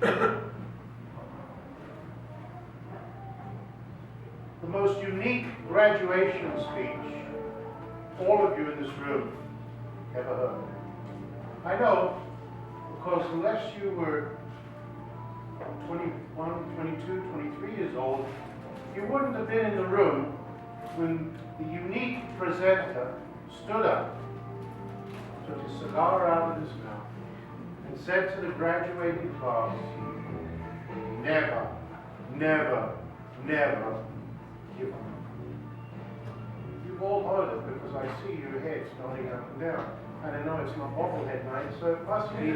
The most unique graduation speech all of you in this room ever heard. I know, because unless you were 21, 22, 23 years old, you wouldn't have been in the room when the unique presenter stood up, took his cigar out of his mouth, and said to the graduating class, never, never, never give up. You've all heard it because I see your heads nodding up and down. And I know it's not bobblehead night, so it must be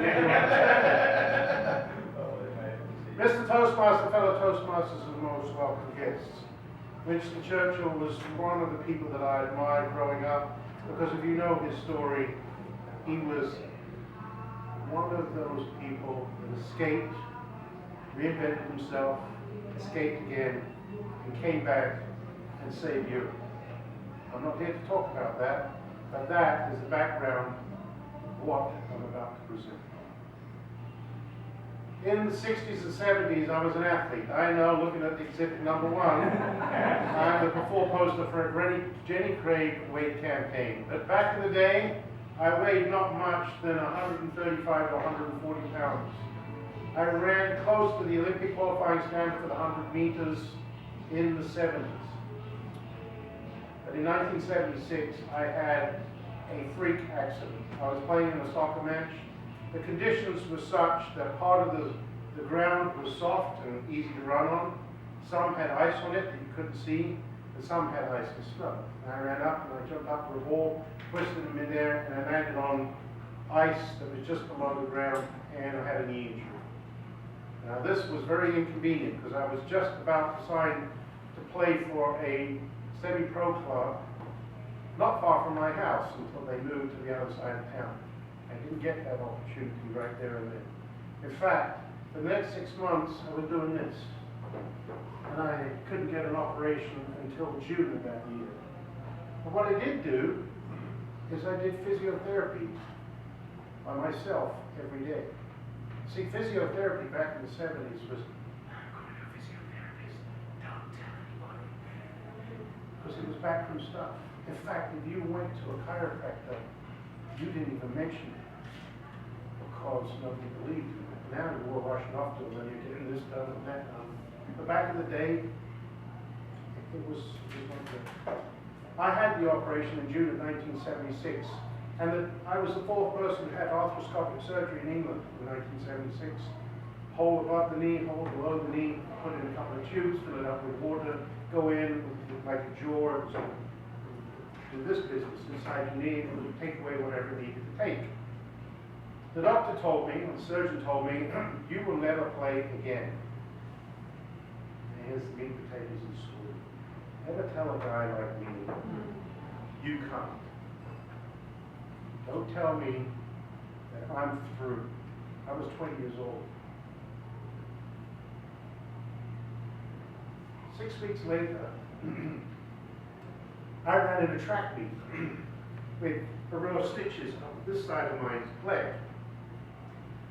Mr. Toastmaster, fellow Toastmasters, and most welcome guests. Winston Churchill was one of the people that I admired growing up, because if you know his story, he was one of those people that escaped, reinvented himself, escaped again, and came back and saved Europe. I'm not here to talk about that, but that is the background of what I'm about to present. In the 60s and 70s, I was an athlete. I know, looking at exhibit number 1, I'm the before poster for a Jenny Craig weight campaign. But back in the day, I weighed not much than 135 to 140 pounds. I ran close to the Olympic qualifying standard for the 100 meters in the 70s. But in 1976, I had a freak accident. I was playing in a soccer match. The conditions were such that part of the ground was soft and easy to run on. Some had ice on it that you couldn't see, and some had ice and snow. And I ran up and I jumped up for a ball, twisted in midair, and I landed on ice that was just below the ground, and I had a knee injury. Now this was very inconvenient because I was just about to sign to play for a semi-pro club not far from my house until they moved to the other side of town. I didn't get that opportunity right there and then. In fact, for the next 6 months I was doing this, and I couldn't get an operation until June of that year. But what I did do is I did physiotherapy by myself every day. See, physiotherapy back in the 70s was, I'm going to a physiotherapist, don't tell anybody. Because it was backroom stuff. In fact, if you went to a chiropractor, you didn't even mention it because nobody believed you. Now you're all rushing off to them and you're getting this done and that done. But back in the day, it was not good. I had the operation in June of 1976, and I was the 4th person who had arthroscopic surgery in England in 1976. Hole above the knee, hole below the knee, put in a couple of tubes, fill it up with water, go in with like a jaw. It was do this business inside your knee, and it would take away whatever it needed to take. The doctor told me, or the surgeon told me, you will never play again. And here's the meat and potatoes of the story. Never tell a guy like me, you can't. Don't tell me that I'm through. I was 20 years old. 6 weeks later, I ran in a track meet with a row of stitches on this side of my leg.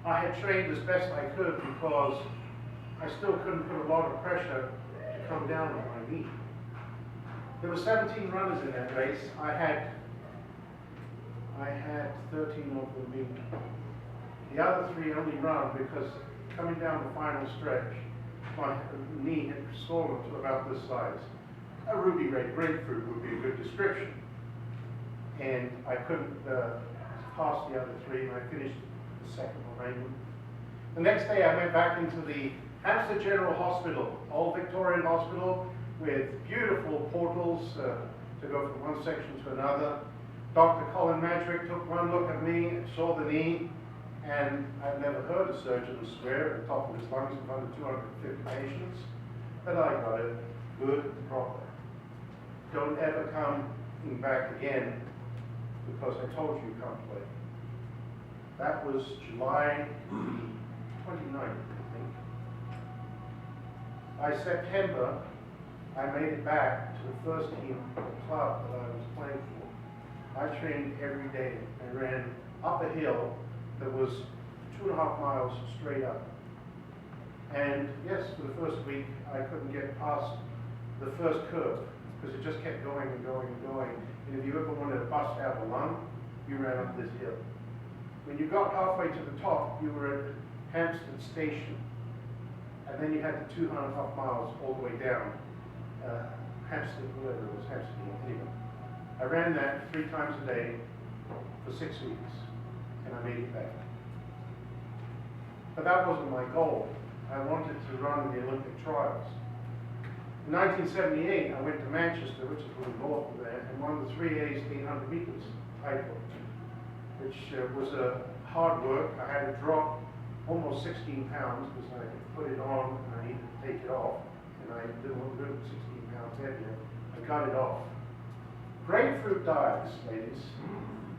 I had trained as best I could because I still couldn't put a lot of pressure to come down on my knee. There were 17 runners in that race. I had 13 of them beat. The other 3 only run because coming down the final stretch, my knee had swollen to about this size. A ruby red grapefruit would be a good description. And I couldn't pass the other 3, and I finished the second behind. The next day I went back into the Hampstead General Hospital, old Victorian hospital, with beautiful portals to go from one section to another. Dr. Colin Madrick took one look at me, saw the knee, and I've never heard a surgeon swear at the top of his lungs in front of 250 patients, but I got it good and proper. Don't ever come back again because I told you you can't play. That was July 29th, I think. By September, I made it back to the first team of the club that I was playing for. I trained every day. I ran up a hill that was 2.5 miles straight up. And yes, for the first week, I couldn't get past the first curve because it just kept going and going and going. And if you ever wanted to bust out a lung, you ran up this hill. When you got halfway to the top, you were at Hampstead Station. And then you had the 2.5 miles all the way down. Hampstead, whatever it was, Hampstead, anyway. I ran that 3 times a day for 6 weeks, and I made it back. But that wasn't my goal. I wanted to run the Olympic trials. In 1978, I went to Manchester, which is a little north of there, and won the 3A's 800 meters title, which was a hard work. I had to drop almost 16 pounds because I put it on and I needed to take it off, and I didn't look good with 16 pounds heavier. I got it off. Grapefruit diets, ladies,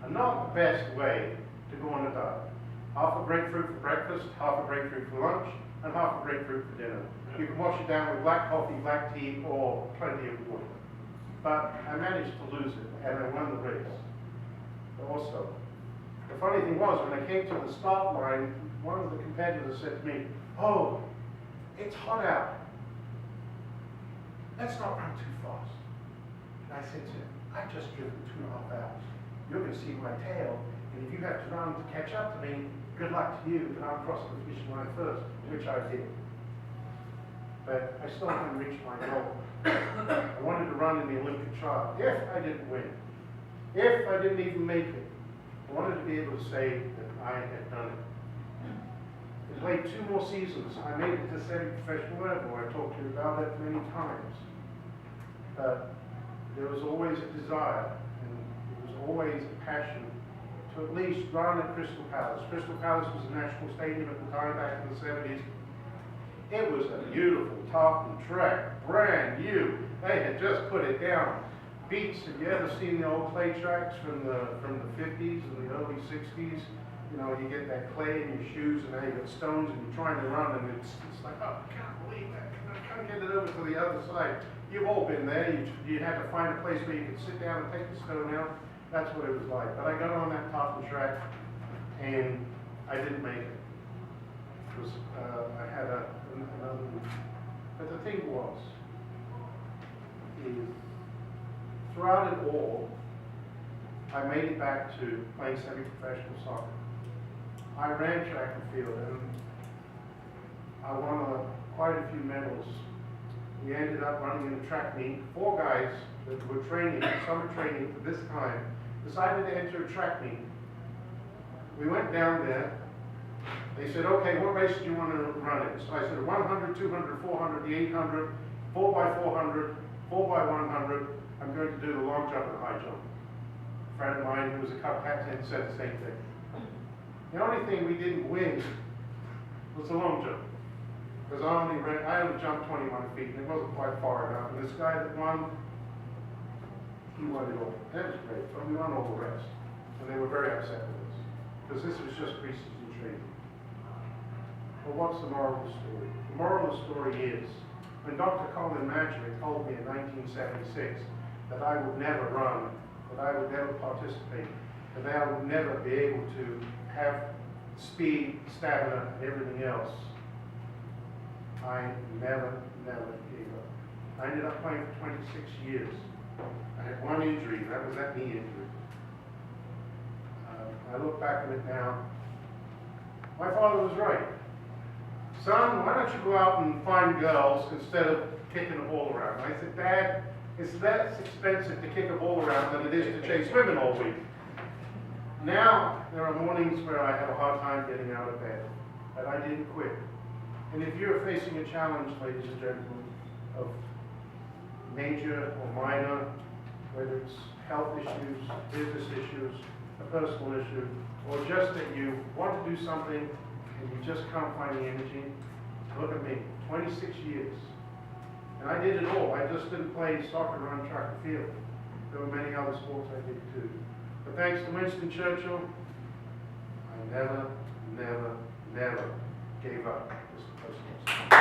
are not the best way to go on a diet. Half a grapefruit for breakfast, half a grapefruit for lunch, and half a grapefruit for dinner. You can wash it down with black coffee, black tea, or plenty of water. But I managed to lose it, and I won the race. Also, the funny thing was, when I came to the start line, one of the competitors said to me, "Oh, it's hot out. Let's not run too fast." And I said to him, "I've just driven 2.5 hours. You're going to see my tail, and if you have to run to catch up to me, good luck to you, but I'll cross the finish line first," which I did. But I still hadn't reached my goal. I wanted to run in the Olympic trial. If I didn't win, if I didn't even make it, I wanted to be able to say that I had done it. I played 2 more seasons. I made it to semi-professional level. I talked to you about it many times. But there was always a desire, and there was always a passion to at least run at Crystal Palace. Crystal Palace was a national stadium at the time, back in the 70s. It was a beautiful tartan track, brand new. They had just put it down. Beats, have you ever seen the old clay tracks from the 50s and the early 60s? You know, you get that clay in your shoes and now you got stones and you're trying to run and it's like, oh, I can't believe that. I can't get it over to the other side. You've all been there. You had to find a place where you could sit down and take the stone out. That's what it was like. But I got on that tartan track and I didn't make it. Because I had another week. But the thing was, is throughout it all, I made it back to playing semi-professional soccer. I ran track and field, and I won quite a few medals. We ended up running in a track meet. 4 guys that were training, summer training for this time, decided to enter a track meet. We went down there. They said, "Okay, what race do you want to run in?" So I said, 100, 200, 400, the 800, 4x400, 4x100. I'm going to do the long jump and high jump. A friend of mine who was a cup captain said the same thing. The only thing we didn't win was the long jump. Because I only jumped 21 feet, and it wasn't quite far enough. And this guy that won, he won it all. That was great, but we won all the rest. And they were very upset with us, because this was just pre-season training. But what's the moral of the story? The moral of the story is, when Dr. Colin Madrick told me in 1976 that I would never run, that I would never participate, that I would never be able to have speed, stamina, and everything else, I never gave up. I ended up playing for 26 years. I had 1 injury, that was that knee injury. I look back at it now. My father was right. "Son, why don't you go out and find girls instead of kicking a ball around?" And I said, "Dad, it's less expensive to kick a ball around than it is to chase women all week." Now, there are mornings where I have a hard time getting out of bed, but I didn't quit. And if you're facing a challenge, ladies and gentlemen, of major or minor, whether it's health issues, business issues, a personal issue, or just that you want to do something and you just can't find the energy, look at me, 26 years. And I did it all. I just didn't play soccer, run, track and field. There were many other sports I did too. But thanks to Winston Churchill, I never gave up. Mr. Toastmaster.